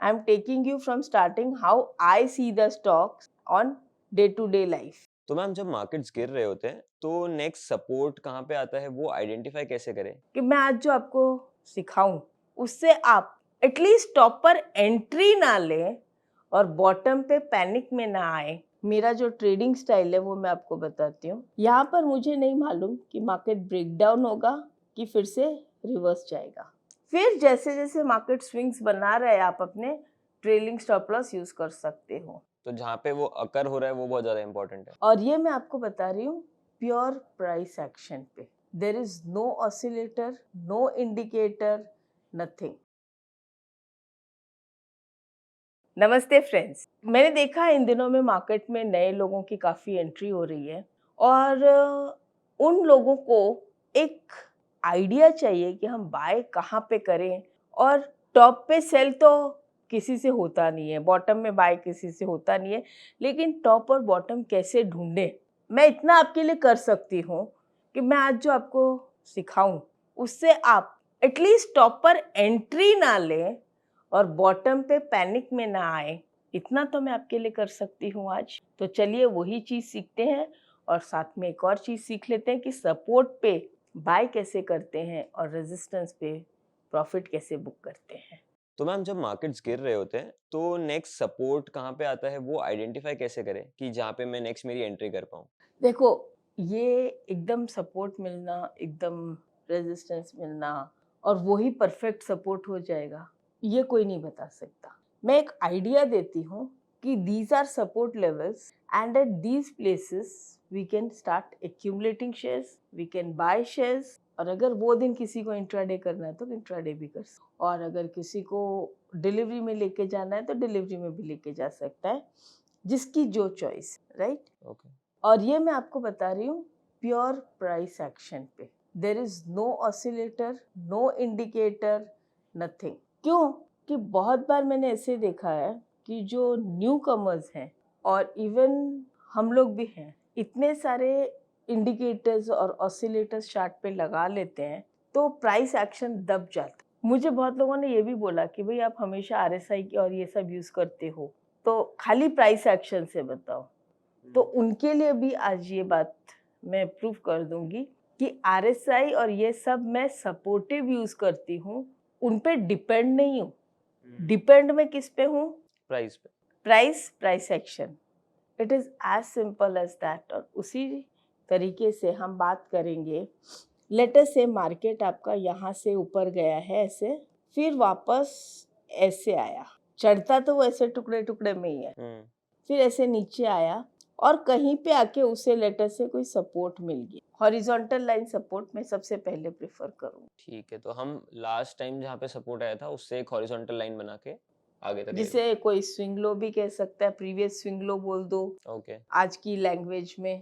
I am taking you from starting how I see the stocks on day-to-day life. तो ma'am जब markets गिर रहे होते हैं तो नेक्स्ट सपोर्ट कहाँ पे आता है वो आइडेंटिफाई कैसे करें? कि मैं आज जो आपको सिखाऊं उससे आप एटलीस्ट टॉप पर एंट्री ना लें और बॉटम पे पैनिक में ना आए। मेरा जो ट्रेडिंग स्टाइल है वो मैं आपको बताती हूँ। यहाँ पर मुझे नहीं मालूम कि मार्केट ब्रेकडाउन होगा कि फिर से रिवर्स जाएगा। फिर जैसे जैसे मार्केट स्विंग्स बना रहे आप अपने ट्रेलिंग स्टॉप लॉस यूज कर सकते हो। तो जहाँ पे वो अकर हो रहा है वो बहुत ज़्यादा इंपॉर्टेंट है। और ये मैं आपको बता रही हूँ प्योर प्राइस एक्शन पे। There is no oscillator, no indicator, nothing. नमस्ते फ्रेंड्स, मैंने देखा है इन दिनों में मार्केट में नए लोगों की काफ़ी एंट्री हो रही है और उन लोगों को एक आइडिया चाहिए कि हम बाय कहाँ पे करें। और टॉप पे सेल तो किसी से होता नहीं है, बॉटम में बाय किसी से होता नहीं है, लेकिन टॉप और बॉटम कैसे ढूंढें मैं इतना आपके लिए कर सकती हूँ कि मैं आज जो आपको सिखाऊं उससे आप एटलीस्ट टॉप पर एंट्री ना लें और बॉटम पे पैनिक में ना आए। इतना तो मैं आपके लिए कर सकती हूँ आज। तो चलिए वही चीज़ सीखते हैं और साथ में एक और चीज़ सीख लेते हैं कि सपोर्ट पे बाय कैसे करते हैं और रेजिस्टेंस पे प्रॉफिट कैसे बुक करते हैं। तो मैम जब मार्केट्स गिर रहे होते हैं तो नेक्स्ट सपोर्ट कहाँ पे आता है वो आइडेंटिफाई कैसे करें कि जहाँ पे मैं नेक्स्ट मेरी एंट्री कर पाऊँ? देखो, ये एकदम सपोर्ट मिलना, एकदम रेजिस्टेंस मिलना और वही परफेक्ट सपोर्ट हो जाएगा, ये कोई नहीं बता सकता। मैं एक आइडिया देती हूँ कि these are support levels and at these places we can start accumulating shares, we can buy shares. और अगर वो दिन किसी को इंट्राडे करना है तो इंट्राडे भी कर सकता है, और अगर किसी को डिलीवरी में लेके जाना है तो डिलीवरी में भी लेके जा सकता है, जिसकी जो चॉइस, राइट। ओके। और ये मैं आपको बता रही हूँ प्योर प्राइस एक्शन पे। There is no oscillator, no indicator, nothing. क्यों कि बहुत बार मैंने ऐसे देखा है कि जो न्यू कमर्स हैं और इवन हम लोग भी हैं, इतने सारे इंडिकेटर्स और ऑसिलेटर्स चार्ट पे लगा लेते हैं तो प्राइस एक्शन दब जाता। मुझे बहुत लोगों ने ये भी बोला कि भाई आप हमेशा आरएसआई और ये सब यूज करते हो तो खाली प्राइस एक्शन से बताओ। तो उनके लिए भी आज ये बात मैं प्रूव कर दूंगी कि आरएसआई और ये सब मैं सपोर्टिव यूज करती हूँ, उन पे डिपेंड नहीं हूँ। डिपेंड मैं किस पे हूँ? प्राइस पे। Price action. It is as simple as that. और उसी तरीके से हम बात करेंगे। लेट अस से मार्केट आपका यहाँ से ऊपर गया है ऐसे, फिर वापस ऐसे आया, चढ़ता तो वो ऐसे टुकड़े टुकड़े में ही है, फिर ऐसे नीचे आया और कहीं पे आके उसे लेटर से कोई सपोर्ट मिल गया। हॉरिजॉन्टल लाइन सपोर्ट मैं सबसे पहले प्रेफर करूँ, ठीक है, तो हम लास्ट टाइम जहाँ पे सपोर्ट आया था उससे एक हॉरिजॉन्टल लाइन बना के आगे तक ले लेंगे। जिसे कोई स्विंग लो भी कह सकता है, प्रीवियस स्विंग लो बोल दो ओके। आज की लैंग्वेज में।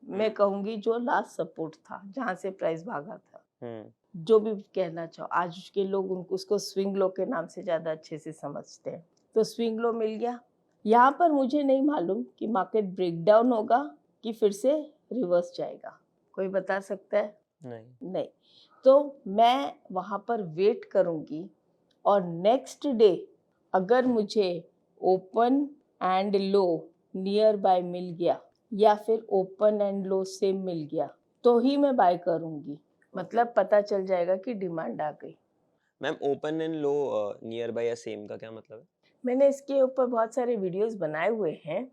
मैं कहूँगी जो लास्ट सपोर्ट था जहाँ से प्राइस भागा था, जो भी कहना चाहो, आज के लोग उनको उसको स्विंग लो के नाम से ज़्यादा अच्छे से समझते हैं। तो स्विंग लो मिल गया। यहाँ पर मुझे नहीं मालूम कि मार्केट ब्रेकडाउन होगा कि फिर से रिवर्स जाएगा, कोई बता सकता है? नहीं। तो मैं वहाँ पर वेट करूँगी और नेक्स्ट डे अगर मुझे open and low nearby मिल गया या फिर ओपन एंड लो सेम मिल गया तो ही मैं बाय करूँगी। मतलब पता चल जाएगा कि डिमांड आ गई। Ma'am open and low near by या सेम का क्या मतलब है? मैंने इसके ऊपर बहुत सारे वीडियोस बनाए हुए हैं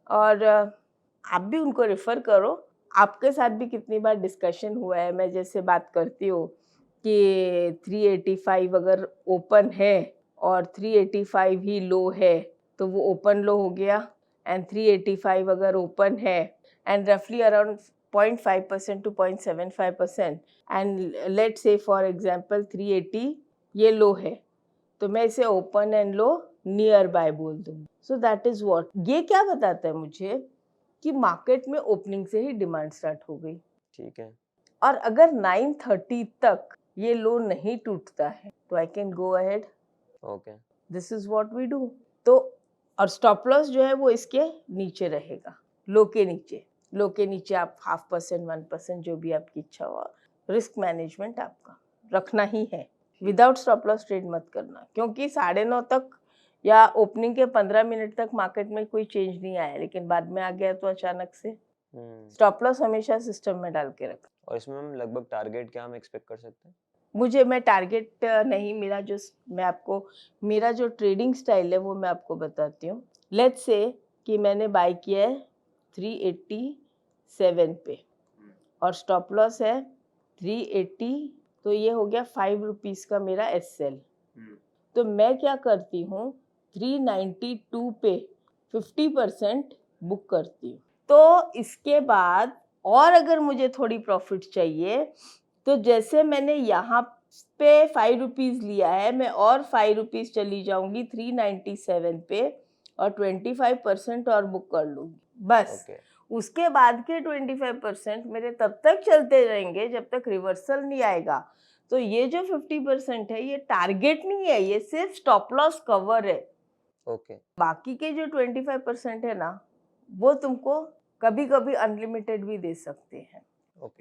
और आप भी उनको रेफर करो। आपके साथ भी कितनी बार डिस्कशन हुआ है, मैं जैसे बात करती हूँ कि 385 अगर ओपन है और 385 ही लो है तो वो ओपन लो हो गया, एंड 385 अगर ओपन है एंड रफली अराउंड 0.5% to 0.75%, एंड लेट से फॉर एग्जांपल 380 ये लो है तो मैं इसे open and low near by बोल दूंगी। सो दैट इज व्हाट ये क्या बताता है मुझे कि मार्केट में ओपनिंग से ही डिमांड स्टार्ट हो गई। ठीक है। और अगर 9:30 तक ये लो नहीं टूटता है तो I can go ahead. Okay. This is what we do. तो और स्टॉप लॉस जो है वो इसके नीचे रहेगा, लो के नीचे। लो के नीचे आप 0.5% 1% जो भी आपकी इच्छा हो, रिस्क मैनेजमेंट आपका रखना ही है। विदाउट स्टॉप लॉस ट्रेड मत करना, क्योंकि 9:30 तक या ओपनिंग के 15 मिनट तक मार्केट में कोई चेंज नहीं आया, लेकिन बाद में आ गया तो अचानक से। स्टॉप लॉस हमेशा सिस्टम में डाल के रखा। और इसमें हम लगभग टारगेट क्या हम एक्सपेक्ट कर सकते हैं? मैं टारगेट नहीं, मेरा जो ट्रेडिंग स्टाइल है वो मैं आपको बताती हूँ। लेट्स से कि मैंने बाय किया है 387 पे और स्टॉप लॉस है 380, तो ये हो गया 5 रुपीज़ का मेरा एसएल। तो मैं क्या करती हूँ, 392 पे 50% बुक करती हूँ। तो इसके बाद और अगर मुझे थोड़ी प्रॉफिट चाहिए तो जैसे मैंने यहाँ पे 5 रुपीज़ लिया है, मैं और 5 रुपीज़ चली जाऊंगी 397 पे और 25% और बुक कर लूँगी बस। उसके बाद के 25% मेरे तब तक चलते रहेंगे जब तक रिवर्सल नहीं आएगा। तो ये जो 50% है ये टारगेट नहीं है, ये सिर्फ स्टॉप लॉस कवर है। बाकी के जो 25% है ना, वो तुमको कभी कभी अनलिमिटेड भी दे सकते हैं।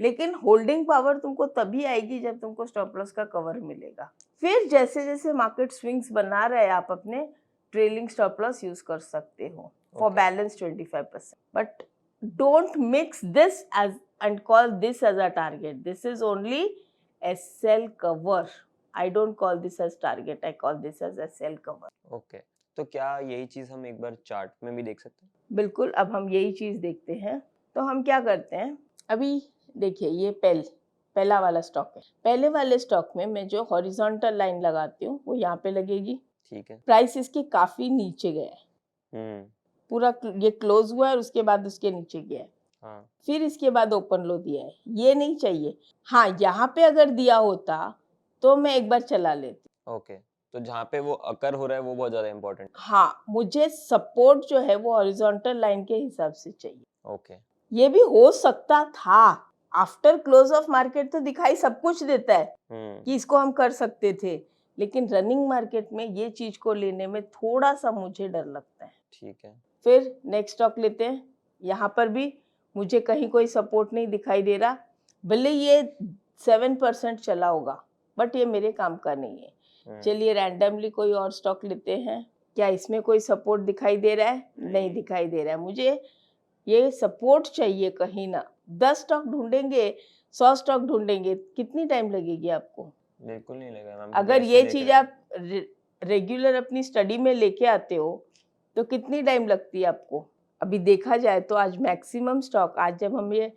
लेकिन होल्डिंग पावर तुमको तभी आएगी जब तुमको स्टॉप लॉस का कवर मिलेगा। फिर जैसे जैसे मार्केट स्विंग्स बना रहे आप अपने ट्रेलिंग स्टॉप लॉस यूज कर सकते हो for balance 25%। But don't mix this as and call this as a target. This is only SL cover. I don't call this as target, I call this as SL cover. तो क्या यही चीज हम एक bar chart में भी देख सकते हैं? बिल्कुल, अब हम यही चीज देखते हैं। तो हम क्या करते हैं, अभी देखिए ये पहला वाला स्टॉक है। पहले वाले स्टॉक में मैं जो हॉरिजॉन्टल लाइन लगाती हूँ वो यहाँ पे लगेगी। ठीक है। प्राइस इसके काफी नीचे गया है, पूरा ये क्लोज हुआ है और उसके बाद उसके नीचे गया है। हाँ। फिर इसके बाद ओपन लो दिया है, ये नहीं चाहिए। हाँ, यहाँ पे अगर दिया होता तो मैं एक बार चला लेती। तो जहाँ पे वो अकर हो रहा है वो बहुत ज्यादा इम्पोर्टेंट। हाँ, मुझे सपोर्ट जो है वो हॉरिजॉन्टल लाइन के हिसाब से चाहिए। ये भी हो सकता था, आफ्टर क्लोज ऑफ मार्केट तो दिखाई सब कुछ देता है कि इसको हम कर सकते थे, लेकिन रनिंग मार्केट में ये चीज को लेने में थोड़ा सा मुझे डर लगता है। ठीक है। फिर नेक्स्ट स्टॉक लेते हैं। यहाँ पर भी मुझे कहीं कोई सपोर्ट नहीं दिखाई दे रहा, भले ये 7% चला होगा, बट ये मेरे काम का नहीं है। चलिए रैंडमली कोई और स्टॉक लेते हैं। क्या इसमें कोई सपोर्ट दिखाई दे रहा है? नहीं दिखाई दे रहा है। मुझे ये सपोर्ट चाहिए कहीं ना। 10 स्टॉक ढूंढेंगे, 100 स्टॉक ढूंढेंगे, कितनी टाइम लगेगी आपको? बिल्कुल नहीं लगेगा मैम। अगर ये चीज आप रेगुलर अपनी स्टडी में लेके आते हो तो कितनी टाइम लगती है आपको? अभी देखा जाए तो आज मैक्सिमम स्टॉक, आज जब हम ये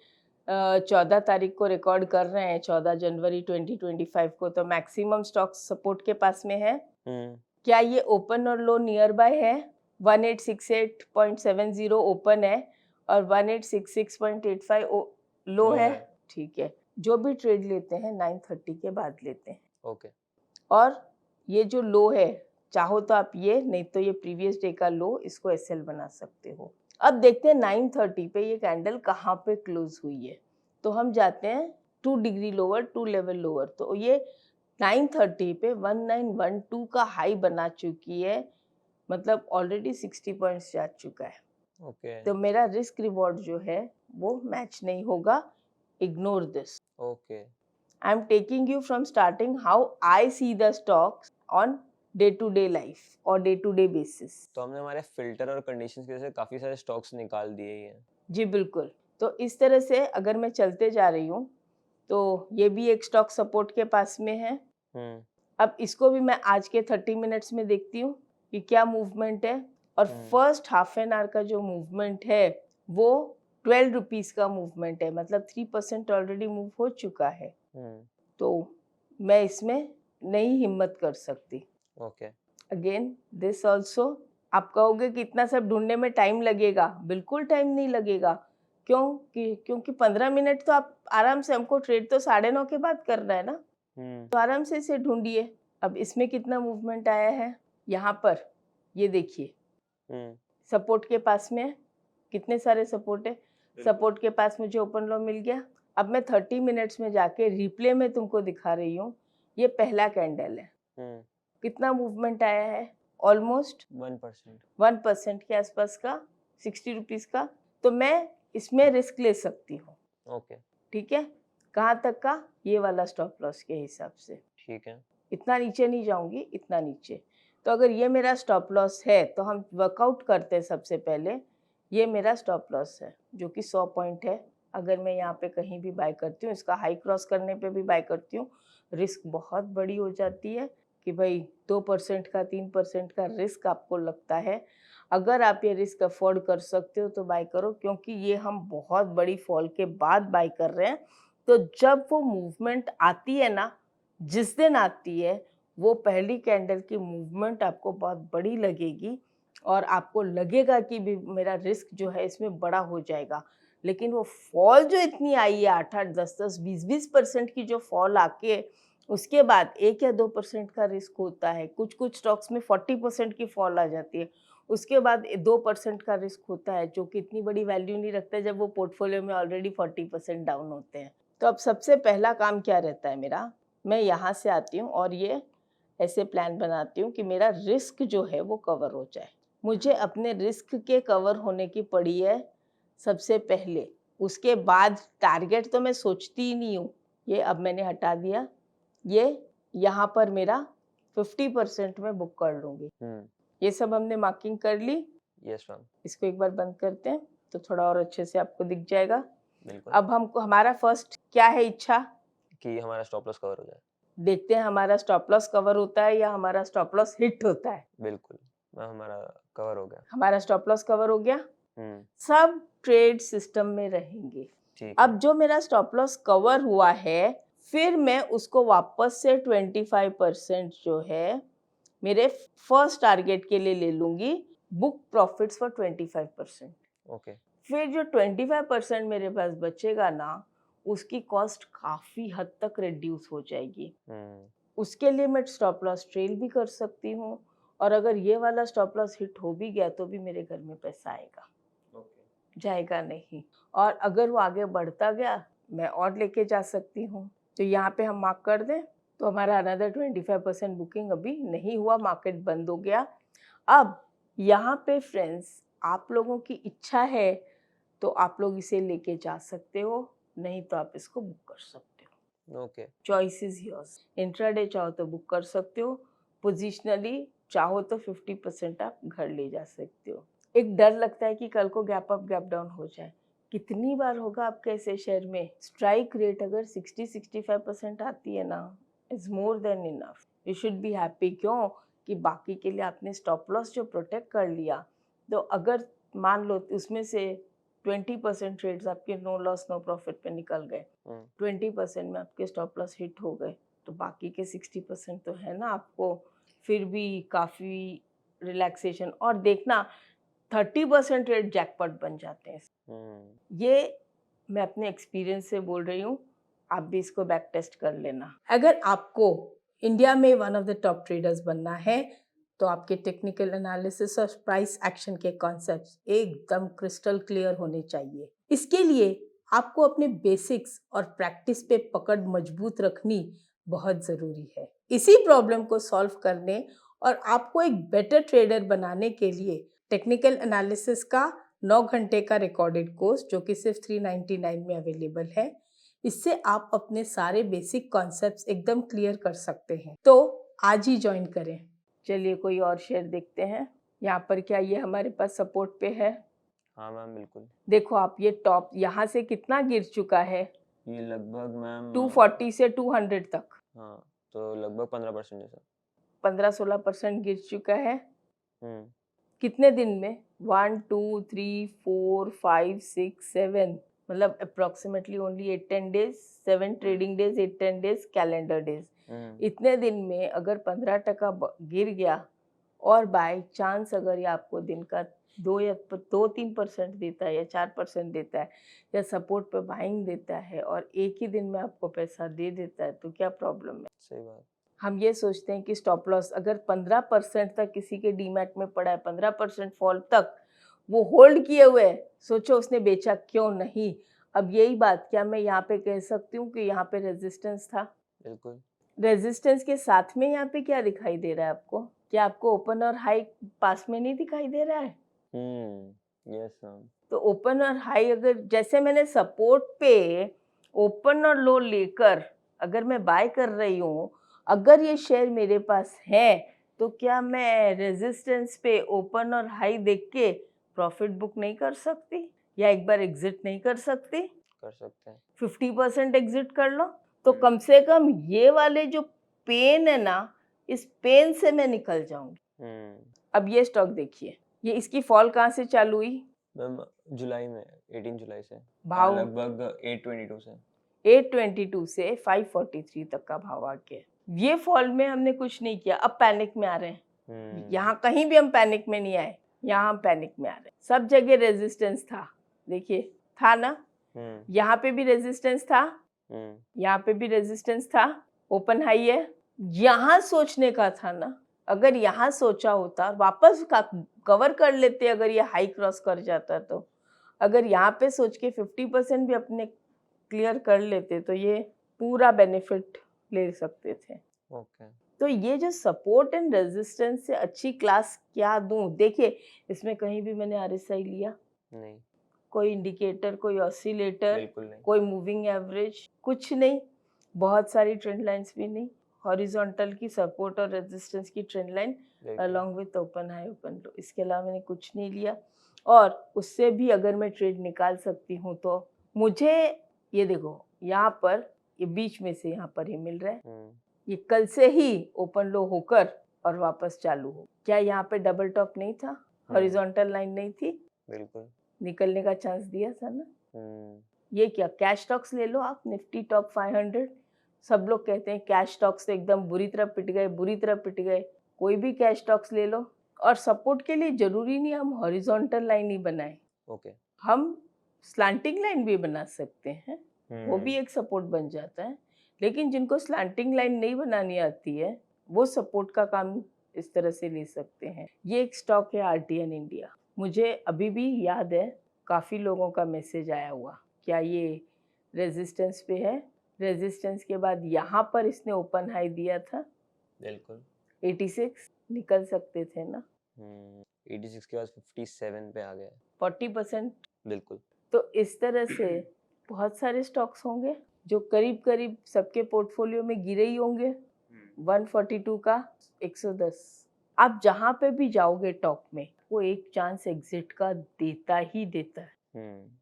14 तारीख को रिकॉर्ड कर रहे हैं, 14 जनवरी 2025 को, तो मैक्सिमम स्टॉक सपोर्ट के पास में है। क्या ये ओपन और लो नियर बाय है? 1868.70 ओपन है और 1866.85 लो है। ठीक है। जो भी ट्रेड लेते हैं 9:30 के बाद लेते हैं। और ये जो लो है, चाहो तो आप ये, नहीं तो ये प्रीवियस डे का लो, इसको एसएल बना सकते हो। अब देखते हैं 9:30 पे ये कैंडल कहाँ पे क्लोज हुई है। तो हम जाते हैं 2 डिग्री लोअर, 2 लेवल लोअर। तो ये 9:30 पे 1912 का हाई बना चुकी है, मतलब ऑलरेडी 60 पॉइंट्स जा चुका है। तो मेरा रिस्क रिवॉर्ड जो है वो मैच नहीं होगा। Ignore this. I am taking you from starting how I see the stocks on day to day life और डे टू डे बेसिस। तो हमने हमारे फिल्टर और कंडीशंस की वजह से काफी सारे स्टॉक्स निकाल दिए ही हैं। जी बिल्कुल। तो इस तरह से अगर मैं चलते जा रही हूँ तो ये भी एक स्टॉक सपोर्ट के पास में है। अब इसको भी मैं आज के 30 मिनट्स में देखती हूँ कि क्या मूवमेंट है। और फर्स्ट हाफ एन आवर का जो मूवमेंट है वो 12 रुपीज का मूवमेंट है, मतलब 3% ऑलरेडी मूव हो चुका है। तो मैं इसमें नहीं हिम्मत कर सकती। अगेन दिस ऑल्सो, आप कहोगे कि इतना सब ढूंढने में टाइम लगेगा। बिल्कुल टाइम नहीं लगेगा। क्योंकि 15 मिनट तो आप आराम से, हमको ट्रेड तो 9:30 के बाद करना है ना, तो आराम से इसे ढूंढिए। अब इसमें कितना मूवमेंट आया है, यहाँ पर ये देखिए, सपोर्ट के पास में कितने सारे सपोर्ट है। सपोर्ट के पास मुझे ओपन लो मिल गया। अब मैं 30 मिनट्स में जाके रिप्ले में तुमको दिखा रही हूँ। ये पहला कैंडल है, कितना मूवमेंट आया है? ऑलमोस्ट 1% के आसपास का, 60 रुपीज का। तो मैं इसमें रिस्क ले सकती हूँ। ठीक है। कहाँ तक का? ये वाला स्टॉप लॉस के हिसाब से। ठीक है। इतना नीचे नहीं जाऊंगी, इतना नीचे। तो अगर ये मेरा स्टॉप लॉस है तो हम वर्कआउट करते हैं सबसे पहले। ये मेरा स्टॉप लॉस है जो कि 100 पॉइंट है। अगर मैं यहाँ पे कहीं भी बाय करती हूँ, इसका हाई क्रॉस करने पे भी बाय करती हूँ, रिस्क बहुत बड़ी हो जाती है कि भाई 2% का 3% का रिस्क आपको लगता है। अगर आप ये रिस्क अफोर्ड कर सकते हो तो बाय करो, क्योंकि ये हम बहुत बड़ी फॉल के बाद बाय कर रहे हैं। तो जब वो मूवमेंट आती है ना, जिस दिन आती है, वो पहली कैंडल की मूवमेंट आपको बहुत बड़ी लगेगी और आपको लगेगा कि भी मेरा रिस्क जो है इसमें बड़ा हो जाएगा। लेकिन वो फॉल जो इतनी आई है 8-8, 10-10, 20-20% की जो फॉल आके उसके बाद 1 या 2% का रिस्क होता है। कुछ-कुछ स्टॉक्स में 40% की फॉल आ जाती है। उसके बाद 2% का रिस्क होता है, जो कि इतनी बड़ी वैल्यू नहीं रखता है जब वो पोर्टफोलियो में ऑलरेडी 40% डाउन होते हैं। तो अब सबसे पहला काम क्या रहता है मेरा, मैं यहाँ से आती हूँ और ये ऐसे प्लान बनाती हूँ कि मेरा रिस्क जो है वो कवर हो जाए। मुझे अपने रिस्क के कवर होने की पड़ी है सबसे पहले। उसके बाद टारगेट तो मैं सोचती ही नहीं हूँ। ये अब मैंने हटा दिया। ये यहाँ पर मेरा 50% में बुक कर लूँगी। ये सब हमने मार्किंग कर ली। Yes ma'am. इसको एक बार बंद करते हैं तो थोड़ा और अच्छे से आपको दिख जाएगा। बिल्कुल। अब हमको हमारा फर्स्ट क्या है इच्छा कि हमारा स्टॉप लॉस कवर हो जाए। देखते हैं हमारा स्टॉप लॉस कवर होता है या हमारा स्टॉप लॉस हिट होता है। बिल्कुल मैम, हमारा कवर हो गया। हमारा स्टॉप लॉस कवर हो गया। सब ट्रेड सिस्टम में रहेंगे। ठीक है। अब जो मेरा स्टॉप लॉस कवर हुआ है, फिर मैं उसको वापस से 25% जो है मेरे फर्स्ट टारगेट के लिए ले लूंगी, बुक प्रॉफिट्स फॉर 25%। ओके। फिर जो 25% मेरे पास बचेगा ना, उसकी कॉस्ट काफी हद तक रिड्यूस हो जाएगी। उसके लिए मैं स्टॉप लॉस ट्रेल भी कर सकती हूँ, और अगर ये वाला स्टॉप लॉस हिट हो भी गया तो भी मेरे घर में पैसा आएगा। जाएगा नहीं। और अगर वो आगे बढ़ता गया, मैं और लेके जा सकती हूँ। तो यहाँ पे हम मार्क कर दें तो हमारा अनदर 25% बुकिंग अभी नहीं हुआ, मार्केट बंद हो गया। अब यहाँ पे फ्रेंड्स, आप लोगों की इच्छा है तो आप लोग इसे लेके जा सकते हो, नहीं तो आप इसको बुक कर सकते हो। Okay. Choice is yours. Intraday चाहो तो बुक कर सकते हो, पोजिशनली चाहो तो 50% आप घर ले जा सकते हो। एक डर लगता है कि कल को गैप अप गैप डाउन हो जाए। कितनी बार होगा आपके ऐसे शेयर में स्ट्राइक रेट अगर 60-65% आती है ना, is more than enough. You should be happy. क्यों कि बाकी के लिए आपने स्टॉप लॉस जो प्रोटेक्ट कर लिया, तो अगर मान लो उसमें से 20% ट्रेड्स आपके नो लॉस नो प्रॉफिट पे निकल गए, 20% में आपके स्टॉप लॉस हिट हो गए, तो बाकी के 60% तो है ना, आपको फिर भी काफ़ी रिलैक्सेशन। और देखना 30% रेट जैकपॉट बन जाते हैं। ये मैं अपने एक्सपीरियंस से बोल रही हूँ, आप भी इसको बैक टेस्ट कर लेना। अगर आपको इंडिया में one of the top traders बनना है तो आपके टेक्निकल एनालिसिस और प्राइस एक्शन के कॉन्सेप्ट्स एकदम क्रिस्टल क्लियर होने चाहिए। इसके लिए आपको अपने बेसिक्स और प्रैक्टिस पे पकड़ मजबूत रखनी बहुत ज़रूरी है। इसी प्रॉब्लम को सॉल्व करने और आपको एक बेटर ट्रेडर बनाने के लिए टेक्निकल एनालिसिस का 9 घंटे का रिकॉर्डेड कोर्स, जो कि सिर्फ 399 में अवेलेबल है, इससे आप अपने सारे बेसिक कॉन्सेप्ट्स एकदम क्लियर कर सकते हैं। तो आज ही ज्वाइन करें। चलिए कोई और शेयर देखते हैं। यहाँ पर क्या ये हमारे पास सपोर्ट पे है? हाँ मैम, बिल्कुल। देखो आप, ये टॉप यहाँ से कितना गिर चुका है? ये लगभग मैम 240 से 200 तक। हाँ, तो लगभग 15% जैसा। 15-16% गिर चुका है। हम्म कितने दिन में? 1 2 3 4 5 6 7, मतलब approximately only 8-10 days, 7 trading days, 8-10 days calendar days. इतने दिन में अगर 15% गिर गया और बाय चांस अगर ये आपको दिन का 2-3% देता है या 4% देता है या सपोर्ट पे बाइंग देता है और एक ही दिन में आपको पैसा दे देता है, तो क्या प्रॉब्लम है? सही बात। हम ये सोचते हैं कि स्टॉप लॉस अगर 15% तक किसी के डीमैट में पड़ा है, 15% फॉल तक वो होल्ड किए हुए है, सोचो उसने बेचा क्यों नहीं। अब यही बात क्या मैं यहाँ पे कह सकती हूँ कि यहाँ पे रेजिस्टेंस था? बिल्कुल। रेजिस्टेंस के साथ में यहाँ पे क्या दिखाई दे रहा है आपको? क्या आपको ओपन और हाई पास में नहीं दिखाई दे रहा है? Yes ma'am. तो ओपन और हाई, अगर जैसे मैंने सपोर्ट पे ओपन और लो लेकर अगर मैं बाय कर रही हूँ, अगर ये शेयर मेरे पास है तो क्या मैं रेजिस्टेंस पे ओपन और हाई देख के प्रॉफिट बुक नहीं कर सकती, या एक बार एग्जिट नहीं कर सकती? कर सकते हैं। 50% एग्जिट कर लो, तो कम से कम ये वाले जो पेन है ना, इस पेन से मैं निकल जाऊंगी। अब ये स्टॉक देखिए, ये इसकी फॉल कहाँ से चालू हुई? मैम जुलाई में, 18 जुलाई से भाव लगभग 822 से 822 से 543 तक का भाव आ गया। ये फॉल में हमने कुछ नहीं किया, अब पैनिक में आ रहे हैं। यहाँ कहीं भी हम पैनिक में नहीं आए, यहाँ हम पैनिक में आ रहे हैं। सब जगह रेजिस्टेंस था, देखिए था ना, यहाँ पे भी रेजिस्टेंस था, यहाँ पे भी रेजिस्टेंस था, ओपन हाई है। यहाँ सोचने का था ना, अगर यहाँ सोचा होता, वापस कवर कर लेते, अगर ये हाई क्रॉस कर जाता तो, अगर यहाँ पे सोच के 50% भी अपने क्लियर कर लेते तो ये पूरा बेनिफिट ले सकते थे। ओके। तो ये जो सपोर्ट एंड रेजिस्टेंस से अच्छी क्लास क्या दूं? देखिए, इसमें कहीं भी मैंने आरएसआई लिया नहीं, कोई इंडिकेटर, कोई ऑसिलेटर, बिल्कुल नहीं। कोई मूविंग एवरेज, कुछ नहीं। बहुत सारी ट्रेंड लाइंस भी नहीं। हॉरिजॉन्टल की सपोर्ट और रेजिस्टेंस की trend line along with open high open लो, इसके अलावा मैंने कुछ नहीं लिया। और उससे भी अगर मैं ट्रेड निकाल सकती हूँ तो मुझे ये देखो, यहाँ पर ये बीच में से यहाँ पर ही मिल रहा है, ये कल से ही ओपन लो होकर और वापस चालू हो। क्या यहाँ पे डबल टॉप नहीं था? हॉरिजॉन्टल लाइन नहीं थी? बिल्कुल निकलने का चांस दिया था ना। ये क्या, कैश स्टॉक्स ले लो आप, निफ्टी टॉप 500। सब लोग कहते हैं कैश स्टॉक्स तो एकदम बुरी तरह पिट गए, बुरी तरह पिट गए। कोई भी कैश स्टॉक्स ले लो, और सपोर्ट के लिए जरूरी नहीं हम हॉरिजॉन्टल लाइन ही बनाए, ओके। हम स्लैंटिंग लाइन भी बना सकते हैं, वो भी एक सपोर्ट बन जाता है। लेकिन जिनको स्लैंटिंग लाइन नहीं बनानी आती है, वो सपोर्ट का काम इस तरह से ले सकते हैं। ये एक स्टॉक है आरटीएन इंडिया। मुझे अभी भी याद है, काफ़ी लोगों का मैसेज आया हुआ, क्या ये रेजिस्टेंस पे है? रेजिस्टेंस के बाद यहाँ पर इसने ओपन हाई दिया था, बिल्कुल 86, निकल सकते थे ना। 86 के बाद 57 पे आ गया है। 40%। बिल्कुल। तो इस तरह से बहुत सारे स्टॉक्स होंगे जो करीब करीब सबके पोर्टफोलियो में गिरे ही होंगे। 142 का 110, आप जहाँ पे भी जाओगे टॉप में, वो एक चांस एग्जिट का देता ही देता है।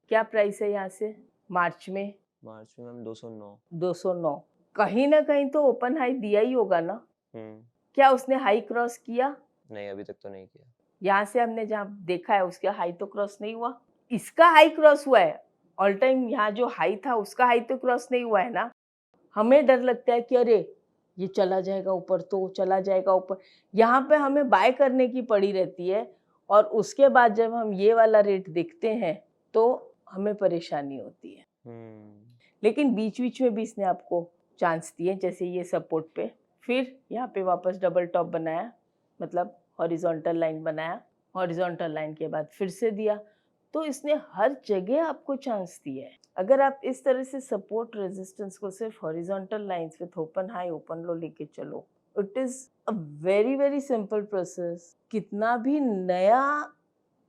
क्या प्राइस है यहाँ से मार्च में? मार्च में मैम 209। 209। कहीं ना कहीं तो ओपन हाई दिया ही होगा ना। क्या उसने हाई क्रॉस किया? नहीं, अभी तक तो नहीं किया। यहाँ से हमने जहाँ देखा है उसका हाई तो क्रॉस नहीं हुआ, इसका हाई क्रॉस हुआ है। ऑल टाइम यहाँ जो हाई था उसका हाई तो क्रॉस नहीं हुआ है ना। हमें डर लगता है कि अरे ये चला जाएगा ऊपर, तो चला जाएगा ऊपर, यहाँ पे हमें बाय करने की पड़ी रहती है। और उसके बाद जब हम ये वाला रेट देखते हैं तो हमें परेशानी होती है। लेकिन बीच बीच में भी इसने आपको चांस दिए, जैसे ये सपोर्ट पे, फिर यहाँ पे वापस डबल टॉप बनाया, मतलब हॉरिजॉन्टल लाइन बनाया, हॉरिजॉन्टल लाइन के बाद फिर से दिया। तो इसने हर जगह आपको चांस दिया है। अगर आप इस तरह से सपोर्ट रेजिस्टेंस को सिर्फ horizontal lines with open high open लो लेके चलो, it is a very very simple process. कितना भी नया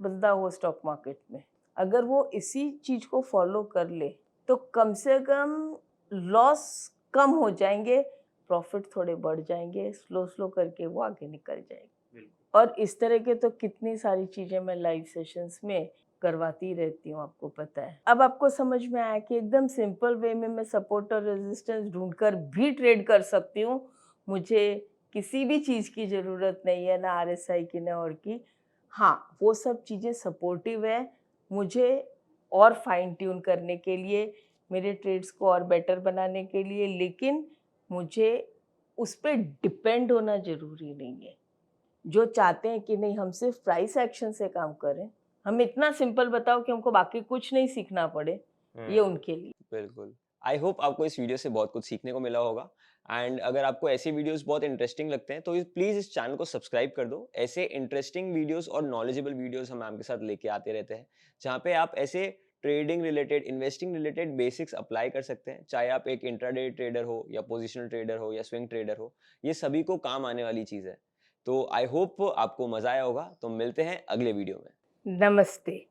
बंदा हो स्टॉक मार्केट में, अगर वो इसी चीज को फॉलो कर ले तो कम से कम लॉस कम हो जाएंगे, प्रॉफिट थोड़े बढ़ जाएंगे, स्लो स्लो करके वो आगे निकल जाएंगे। और इस तरह के तो कितनी सारी चीजें मैं लाइव सेशंस में करवाती रहती हूँ, आपको पता है। अब आपको समझ में आया कि एकदम सिंपल वे में मैं सपोर्ट और रेजिस्टेंस ढूंढकर भी ट्रेड कर सकती हूँ। मुझे किसी भी चीज़ की ज़रूरत नहीं है, ना आरएसआई की ना और की। हाँ, वो सब चीज़ें सपोर्टिव है मुझे और फाइन ट्यून करने के लिए, मेरे ट्रेड्स को और बेटर बनाने के लिए। लेकिन मुझे उस पर डिपेंड होना ज़रूरी नहीं है। जो चाहते हैं कि नहीं हम सिर्फ प्राइस एक्शन से काम करें, हम इतना सिंपल बताओ कि हमको बाकी कुछ नहीं सीखना पड़े, ये उनके लिए। बिल्कुल। आई होप आपको इस वीडियो से बहुत कुछ सीखने को मिला होगा। एंड अगर आपको ऐसे वीडियोस बहुत इंटरेस्टिंग लगते हैं तो प्लीज़ इस चैनल को सब्सक्राइब कर दो। ऐसे इंटरेस्टिंग वीडियोस और नॉलेजेबल वीडियोस हम आपके साथ लेके आते रहते हैं, जहाँ पे आप ऐसे trading related, investing related basics apply कर सकते हैं। चाहे आप एक इंट्राडे ट्रेडर हो या पोजिशनल ट्रेडर हो या स्विंग ट्रेडर हो, ये सभी को काम आने वाली चीज़ है। तो आई होप आपको मज़ा आया होगा। तो मिलते हैं अगले वीडियो में। नमस्ते।